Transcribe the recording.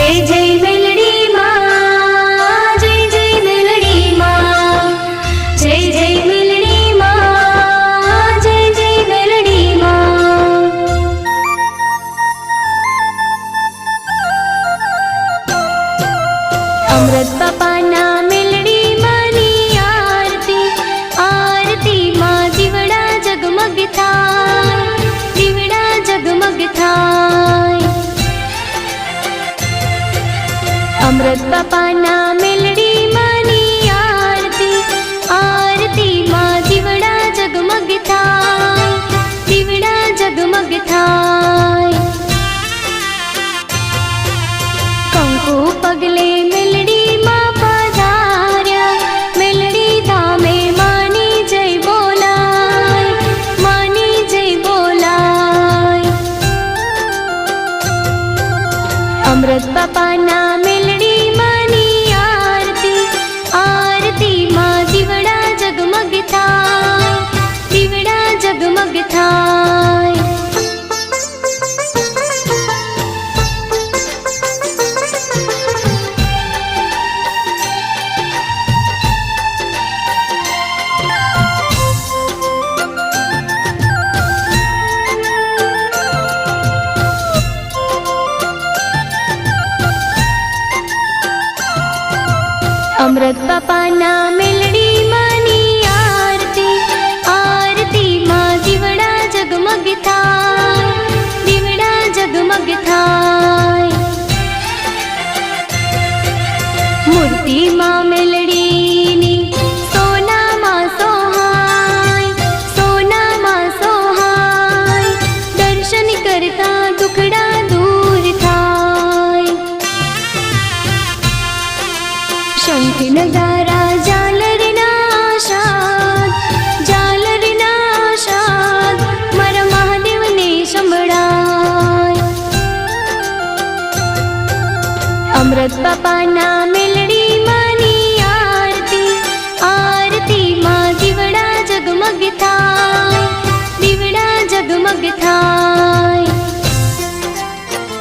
जय जय मेलडी माँ, जय जय मेलडी माँ, जय जय मेलडी माँ, जय जय मेलडी माँ। अमृत बापाना मेलडी मानी आरती, आरती माँ दीवड़ा जगमग थाय, दीवड़ा जगमग थाय। अमृत बापाना मेलडी मानी आरती, आरती माँ दीवड़ा जगमग थाय, दीवड़ा जगमग थाय। कंकु पगले मेलडी माँ पधार्या, मेलडी धामे मानी जय बोलाय, मानी जय बोलाय। अमृत बापाना मेलडी मानी आरती, आरती माँ दीवड़ा जगमग थाय, दीवड़ा जगमग थाय। अमृत बापाना मेलडी मानी आरती, आरती माँ दीवड़ा जगमग थाय, दीवड़ा जगमग थाय। मूर्ति माँ मेलडी नी सोना माँ सोहाय, सोना माँ सोहाय। दर्शन करता दुखड़ा दूर थाय। शंख नगारा झालरना शाद, झालरना शाद मारा महादेवने संभळाय। अमृत बापाना मेलडी मानी आरती, आरती माँ दीवड़ा जगमग थाय, दीवड़ा जगमग थाय।